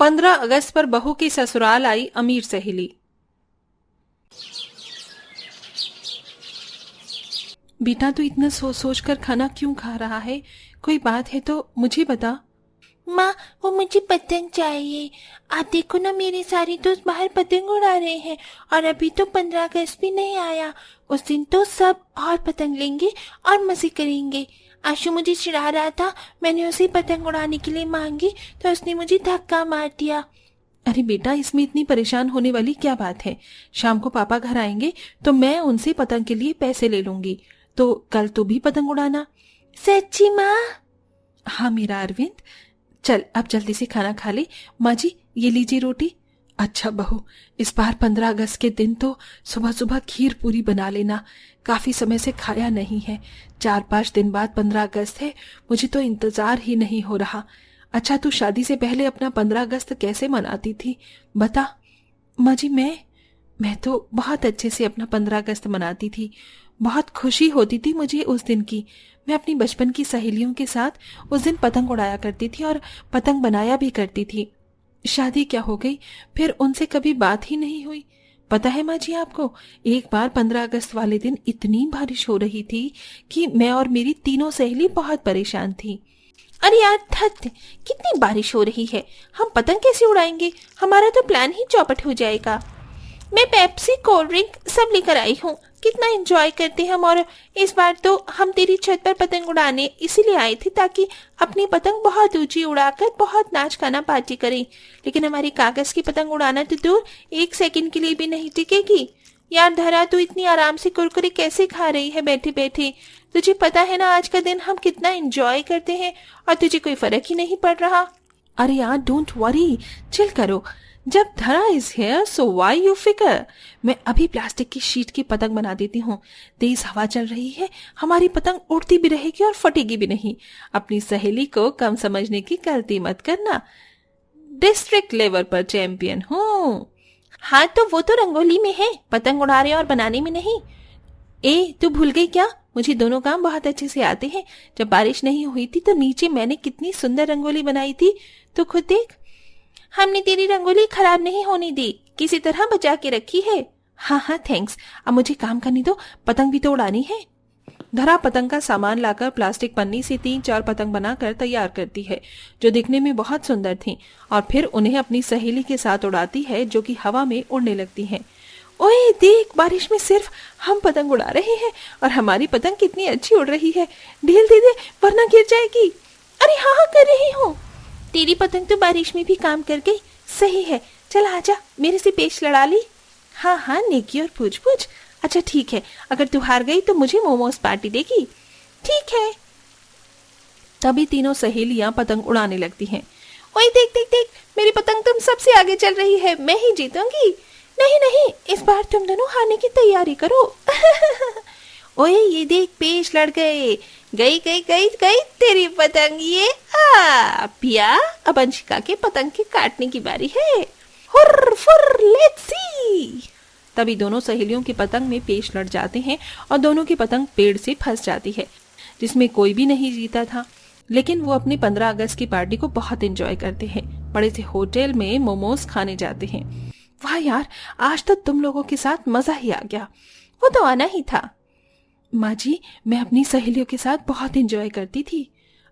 15 अगस्त पर बहू की ससुराल आई अमीर सहेली। बेटा तू इतना सोच सोच कर खाना क्यों खा रहा है? कोई बात है तो मुझे बता। माँ, वो मुझे पतंग चाहिए। आप देखो ना, मेरे सारे दोस्त बाहर पतंग उड़ा रहे हैं और अभी तो 15 अगस्त भी नहीं आया। उस दिन तो सब और पतंग लेंगे और मजे करेंगे। आशु मुझे चिढ़ा रहा था, मैंने उसे पतंग उड़ाने के लिए मांगी तो उसने मुझे धक्का मार दिया। अरे बेटा, इसमें इतनी परेशान होने वाली क्या बात है? शाम को पापा घर आएंगे तो मैं उनसे पतंग के लिए पैसे ले लूंगी, तो कल तू भी पतंग उड़ाना। सच्ची माँ? हाँ मेरा अरविंद, चल अब जल्दी से खाना खा ले। माँ जी ये लीजिए रोटी। अच्छा बहू, इस बार 15 अगस्त के दिन तो सुबह सुबह खीर पूरी बना लेना, काफी समय से खाया नहीं है। 4-5 दिन बाद 15 अगस्त है, मुझे तो इंतजार ही नहीं हो रहा। अच्छा तू शादी से पहले अपना 15 अगस्त कैसे मनाती थी बता। माँ जी मैं तो बहुत अच्छे से अपना 15 अगस्त मनाती थी। बहुत खुशी होती थी मुझे उस दिन की। मैं अपनी बचपन की सहेलियों के साथ उस दिन पतंग उड़ाया करती थी और पतंग बनाया भी करती थी। शादी क्या हो गई, फिर उनसे कभी बात ही नहीं हुई। पता है माँ जी आपको, एक बार 15 अगस्त वाले दिन इतनी बारिश हो रही थी कि मैं और मेरी तीनों सहेली बहुत परेशान थी। अरे यार धत, कितनी बारिश हो रही है, हम पतंग कैसे उड़ाएंगे? हमारा तो प्लान ही चौपट हो जाएगा। मैं पेप्सी, कोल्ड ड्रिंक सब लेकर आई हूँ। कितना एंजॉय करते हम। और इस बार तो हम तेरी छत पर पतंग उड़ाने इसीलिए आए थे ताकि अपनी पतंग बहुत ऊंची उड़ाकर बहुत नाच गाना पार्टी करें। लेकिन हमारी कागज की पतंग उड़ाना तो दूर, 1 सेकंड के लिए भी नहीं टिकेगी। यार धरा, तू इतनी आराम से कुरकुरे कैसे खा रही है बैठे बैठे? तुझे पता है ना आज का दिन हम कितना एंजॉय करते हैं और तुझे कोई फर्क ही नहीं पड़ रहा। अरे यार डोंट वरी, चिल करो। जब धरा is here so why you फिकर। मैं अभी प्लास्टिक की शीट की पतंग बना देती हूँ। तेज हवा चल रही है, हमारी पतंग उड़ती भी रहेगी और फटेगी भी नहीं। अपनी सहेली को कम समझने की गलती मत करना। डिस्ट्रिक्ट लेवल पर चैंपियन हूँ। हाँ तो वो तो रंगोली में है, पतंग उड़ाने और बनाने में नहीं। ए, तू भूल गई क्या? मुझे दोनों काम बहुत अच्छे से आते हैं। जब बारिश नहीं हुई थी तो नीचे मैंने कितनी सुंदर रंगोली बनाई थी, तो खुद देख। हमने तेरी रंगोली खराब नहीं होने दी, किसी तरह बचा के रखी है। हाँ हाँ थैंक्स, अब मुझे काम करने दो, पतंग भी तो उड़ानी है। धरा पतंग का सामान लाकर प्लास्टिक पन्नी से 3-4 पतंग बनाकर तैयार करती है, जो दिखने में बहुत सुंदर थीं, और फिर उन्हें अपनी सहेली के साथ उड़ाती है जो कि हवा में उड़ने लगती हैं। ओए देख, बारिश में सिर्फ हम पतंग उड़ा रहे हैं और हमारी पतंग कितनी अच्छी उड़ रही है। ढील दे दे वरना गिर जाएगी। अरे हाँ हाँ कर रही हूँ। तेरी पतंग तो बारिश में भी काम कर गई। सही है, चल आजा, मेरे से पेश लड़ा ली। हाँ हाँ नेकी और पूछ पूछ। अच्छा ठीक है, अगर तू हार गई तो मुझे मोमोज पार्टी देगी। ठीक है। तभी तीनों सहेलियां पतंग उड़ाने लगती हैं। ओए देख देख देख, मेरी पतंग तुम सबसे आगे चल रही है, मैं ही जीतूंगी। नहीं नहीं, इस बार तुम दोनों हारने की तैयारी करो। ओए ये देख, पेश लड़ गए। गई गई गई गई तेरी पतंग। ये पिया, अब अंशिका के पतंग के काटने की बारी है। हुर्र फुर्र, लेट्स सी। तभी दोनों सहेलियों की पतंग में पेश लड़ जाते हैं और दोनों की पतंग पेड़ से फंस जाती है, जिसमें कोई भी नहीं जीता था। लेकिन वो अपनी 15 अगस्त की पार्टी को बहुत एंजॉय करते हैं। बड़े से होटल में मोमोज खाने जाते हैं। वाह यार, आज तो तुम लोगों के साथ मजा ही आ गया। वो तो आना ही था। माँ जी, मैं अपनी सहेलियों के साथ बहुत एंजॉय करती थी।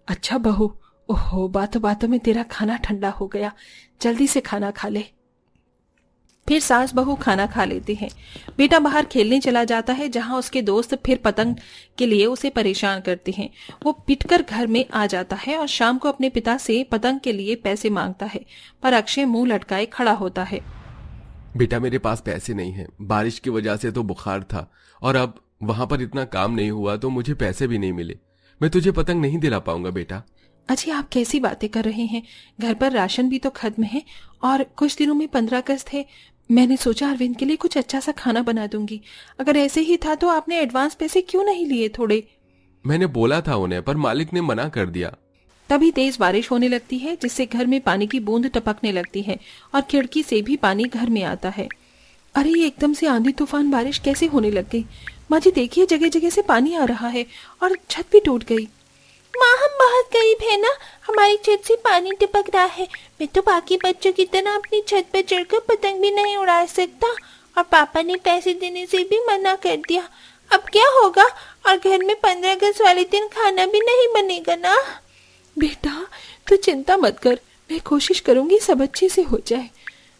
अच्छा बहू, ओहो बातों बातों में तेरा खाना ठंडा हो गया, जल्दी से खाना खा ले। फिर सास बहू खाना खा लेते हैं। बेटा बाहर खेलने चला जाता है, जहां उसके दोस्त फिर पतंग के लिए उसे परेशान करते हैं। वो पिटकर घर में आ जाता है और शाम को अपने पिता से पतंग के लिए पैसे मांगता है, पर अक्षय मुंह लटकाए खड़ा होता है। बेटा मेरे पास पैसे नहीं हैं, बारिश की वजह से तो बुखार था और अब वहां पर इतना काम नहीं हुआ तो मुझे पैसे भी नहीं मिले। मैं तुझे पतंग नहीं दिला पाऊंगा बेटा। अजी आप कैसी बातें कर रहे हैं? घर पर राशन भी तो खत्म है और कुछ दिनों में 15 अगस्त है। मैंने सोचा अरविंद के लिए कुछ अच्छा सा खाना बना दूंगी। अगर ऐसे ही था तो आपने एडवांस पैसे क्यों नहीं लिए थोड़े? मैंने बोला था उन्हें, पर मालिक ने मना कर दिया। तभी तेज बारिश होने लगती है, जिससे घर में पानी की बूंद टपकने लगती है और खिड़की से भी पानी घर में आता है। अरे ये एकदम से आंधी तूफान बारिश कैसे होने लग गई? माँ जी देखिए, जगह जगह से पानी आ रहा है और छत भी टूट गई। माँ हम बहुत गरीब है ना, हमारी छत से पानी टपक रहा है। मैं तो बाकी बच्चों की तरह अपनी छत पर चढ़कर पतंग भी नहीं उड़ा सकता, और पापा ने पैसे देने से भी मना कर दिया। अब क्या होगा? और घर में 15 अगस्त वाले दिन खाना भी नहीं बनेगा ना। बेटा तू चिंता मत कर, मैं कोशिश करूंगी सब अच्छे से हो जाए।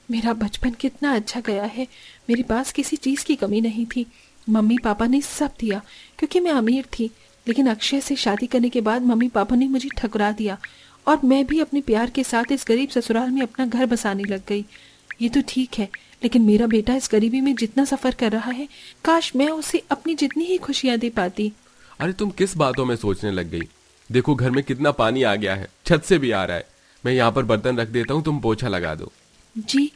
मेरा बचपन कितना अच्छा गया है, मेरे पास किसी चीज़ की कमी नहीं थी। मम्मी पापा ने सब दिया क्योंकि मैं अमीर थी, लेकिन अक्षय से शादी करने के बाद मम्मी पापा ने मुझे ठुकरा दिया और मैं भी अपने प्यार के साथ इस गरीब ससुराल में अपना घर बसाने लग गई। ये तो ठीक है, लेकिन मेरा बेटा इस गरीबी में जितना सफ़र कर रहा है, काश मैं उसे अपनी जितनी ही खुशियाँ दे पाती। अरे तुम किस बातों में सोचने लग गई? देखो घर में कितना पानी आ गया है, छत से भी आ रहा है। मैं यहाँ पर बर्तन रख देता हूँ, तुम पोछा लगा दो। जी।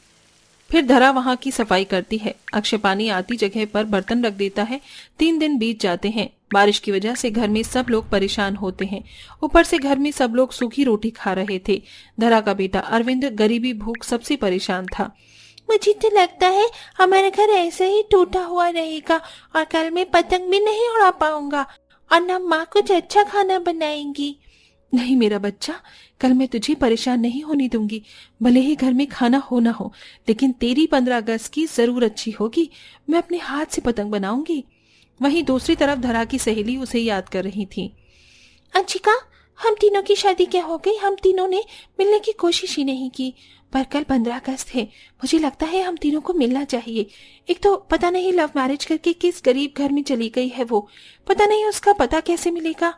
फिर धरा वहां की सफाई करती है। अक्षय पानी आती जगह पर बर्तन रख देता है। 3 दिन बीत जाते हैं। बारिश की वजह से घर में सब लोग परेशान होते हैं। ऊपर से घर में सब लोग सूखी रोटी खा रहे थे। धरा का बेटा अरविंद गरीबी भूख सबसे परेशान था। मुझे तो लगता है हमारा घर ऐसे ही टूटा हुआ रहेगा और कल मैं पतंग भी नहीं उड़ा पाऊंगा और न माँ कुछ अच्छा खाना बनाएंगी। नहीं मेरा बच्चा, कल मैं तुझे परेशान नहीं होने दूंगी। भले ही घर में खाना हो ना हो, लेकिन तेरी 15 अगस्त की जरूर अच्छी होगी। मैं अपने हाथ से पतंग बनाऊंगी। वहीं दूसरी तरफ धरा की सहेली उसे याद कर रही थी। अंशिका, हम तीनों की शादी क्या हो गई? हम तीनों ने मिलने की कोशिश ही नहीं की। पर कल 15 अगस्त है, मुझे लगता है हम तीनों को मिलना चाहिए। एक तो पता नहीं लव मैरिज करके किस गरीब घर में चली गई है वो, पता नहीं उसका पता कैसे मिलेगा।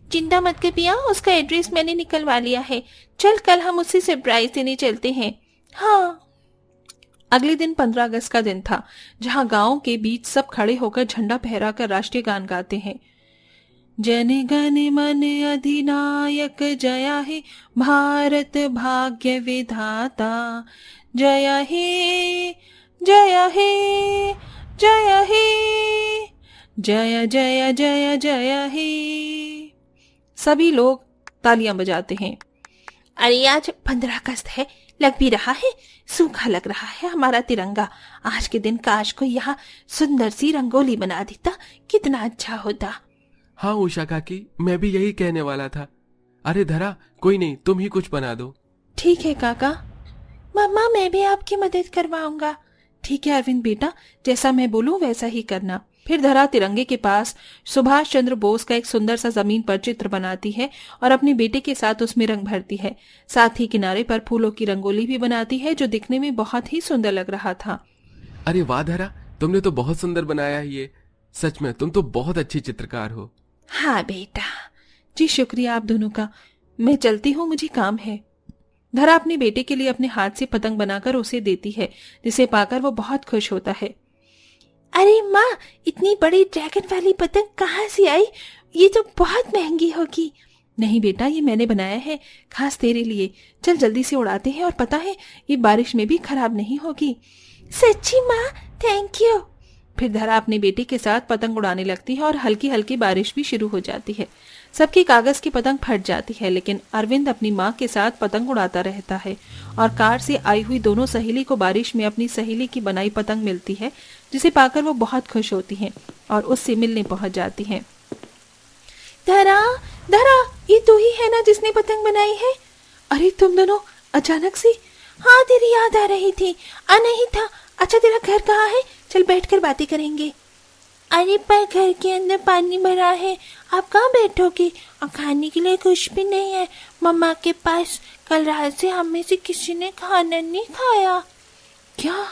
चिंता मत कर पिया, उसका एड्रेस मैंने निकलवा लिया है। चल कल हम उसे सरप्राइज देने चलते हैं। हाँ। अगले दिन 15 अगस्त का दिन था, जहां गांव के बीच सब खड़े होकर झंडा फहराकर राष्ट्रीय गान गाते हैं। जन गण मन अधिनायक जया हे भारत भाग्य विधाता, जया हे जया हे जया हे जय जय जय जय हे। सभी लोग तालियां बजाते हैं। अरे आज 15 अगस्त है, लग भी रहा है सूखा लग रहा है हमारा तिरंगा। आज के दिन काश को यहाँ सुंदर सी रंगोली बना देता, कितना अच्छा होता। हाँ उषा काकी, मैं भी यही कहने वाला था। अरे धरा, कोई नहीं, तुम ही कुछ बना दो। ठीक है काका। मम्मा मैं भी आपकी मदद करवाऊंगा। ठीक है अरविंद बेटा, जैसा मैं बोलूं वैसा ही करना। फिर धरा तिरंगे के पास सुभाष चंद्र बोस का एक सुंदर सा जमीन पर चित्र बनाती है और अपने बेटे के साथ उसमें रंग भरती है। साथ ही किनारे पर फूलों की रंगोली भी बनाती है, जो दिखने में बहुत ही सुंदर लग रहा था। अरे वाह धरा, तुमने तो बहुत सुंदर बनाया है ये। सच में तुम तो बहुत अच्छी चित्रकार हो। हाँ बेटा। जी शुक्रिया आप दोनों का। मैं चलती हूँ, मुझे काम है। धरा अपने बेटे के लिए अपने हाथ से पतंग बनाकर उसे देती है, जिसे पाकर वो बहुत खुश होता है। अरे माँ, इतनी बड़ी ड्रैगन वाली पतंग कहाँ से आई? ये तो बहुत महंगी होगी। नहीं बेटा, ये मैंने बनाया है खास तेरे लिए। चल जल्दी से उड़ाते हैं, और पता है ये बारिश में भी खराब नहीं होगी। सच्ची माँ, थैंक यू। फिर धरा अपने बेटे के साथ पतंग उड़ाने लगती है और हल्की हल्की बारिश भी शुरू हो जाती है। सबकी कागज की पतंग फट जाती है, लेकिन अरविंद अपनी माँ के साथ पतंग उड़ाता रहता है और कार से आई हुई दोनों सहेली को बारिश में अपनी सहेली की बनाई पतंग मिलती है, जिसे पाकर वो बहुत खुश होती हैं और उससे मिलने पहुंच जाती हैं। धरा, धरा, ये तू ही है ना जिसने पतंग बनाई है? अरे तुम दोनों अचानक से? हाँ, तेरी याद आ रही थी। नहीं था। अच्छा तेरा घर कहाँ है? चल बैठकर बातें करेंगे। अरे पर घर के अंदर पानी भरा है, आप कहाँ बैठोगे? और खाने के लिए कुछ भी नहीं है मम्मा के पास। कल रात से हम में से किसी ने खाना नहीं खाया। क्या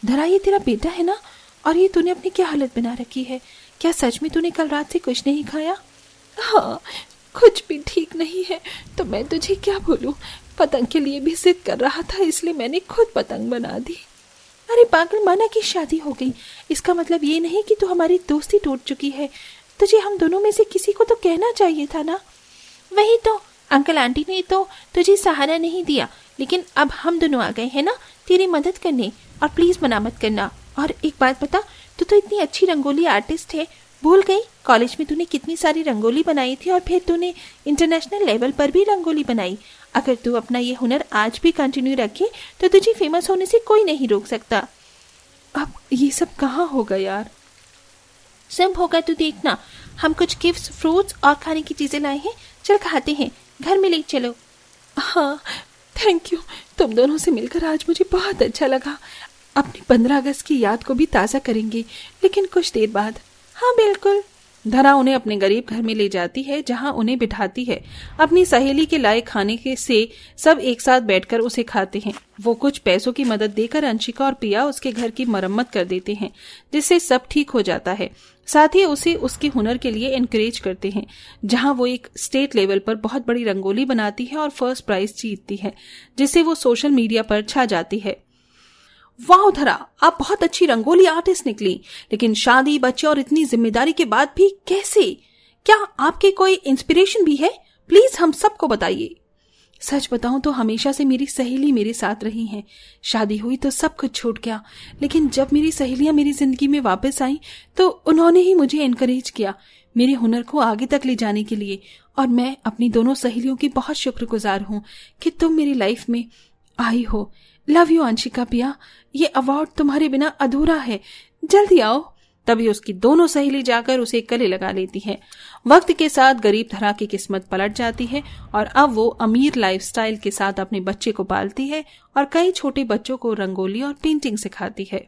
धरा, ये तेरा बेटा है ना? और ये तूने अपनी क्या हालत बना रखी है? क्या सच में तूने कल रात से कुछ नहीं खाया? हाँ, कुछ भी ठीक नहीं है, तो मैं तुझे क्या बोलूं। पतंग के लिए भी जिद कर रहा था, इसलिए मैंने खुद पतंग बना दी। अरे पागल, माना की शादी हो गई, इसका मतलब ये नहीं कि तू हमारी दोस्ती टूट चुकी है। तुझे हम दोनों में से किसी को तो कहना चाहिए था ना। वही तो, अंकल आंटी ने तो तुझे सहारा नहीं दिया, लेकिन अब हम दोनों आ गए हैं ना तेरी मदद करने। और प्लीज मना मत करना। और एक बात बता, तू तो इतनी अच्छी रंगोली आर्टिस्ट है, भूल गई कॉलेज में तूने कितनी सारी रंगोली बनाई थी और फिर तूने इंटरनेशनल लेवल पर भी रंगोली बनाई। अगर तू अपना ये हुनर आज भी कंटिन्यू रखे तो तुझे फेमस होने से कोई नहीं रोक सकता। अब ये सब कहाँ होगा यार? सब होगा, तू देखना। हम कुछ गिफ्ट्स, फ्रूट्स और खाने की चीजें लाए हैं, चल खाते हैं, घर में ले चलो। हाँ थैंक यू, तुम दोनों से मिलकर आज मुझे बहुत अच्छा लगा। अपनी 15 अगस्त की याद को भी ताज़ा करेंगे, लेकिन कुछ देर बाद। हाँ बिल्कुल। धरा उन्हें अपने गरीब घर में ले जाती है, जहां उन्हें बिठाती है। अपनी सहेली के लाए खाने के से सब एक साथ बैठकर उसे खाते हैं। वो कुछ पैसों की मदद देकर अंशिका और पिया उसके घर की मरम्मत कर देते हैं, जिससे सब ठीक हो जाता है। साथ ही उसे उसके हुनर के लिए एनकरेज करते हैं, जहां वो एक स्टेट लेवल पर बहुत बड़ी रंगोली बनाती है और फर्स्ट प्राइज जीतती है, जिससे वो सोशल मीडिया पर छा जाती है। वाह धरा, आप बहुत अच्छी रंगोली आर्टिस्ट निकली, लेकिन शादी, बच्चे और इतनी जिम्मेदारी के बाद भी कैसे? क्या आपके कोई इंस्पिरेशन भी है? प्लीज हम सबको बताइए। सच बताऊं तो हमेशा से मेरी सहेली मेरे साथ रही हैं। शादी हुई तो सब कुछ छूट गया, लेकिन जब मेरी सहेलियां मेरी जिंदगी में वापस आई तो उन्होंने ही मुझे एनकरेज किया मेरे हुनर को आगे तक ले जाने के लिए। और मैं अपनी दोनों सहेलियों की बहुत शुक्रगुजार हूं कि तुम मेरी लाइफ में आई हो। लव यू अंशिका पिया, ये अवार्ड तुम्हारे बिना अधूरा है, जल्दी आओ। तभी उसकी दोनों सहेली जाकर उसे गले लगा लेती है। वक्त के साथ गरीब धरा की किस्मत पलट जाती है और अब वो अमीर लाइफस्टाइल के साथ अपने बच्चे को पालती है और कई छोटे बच्चों को रंगोली और पेंटिंग सिखाती है।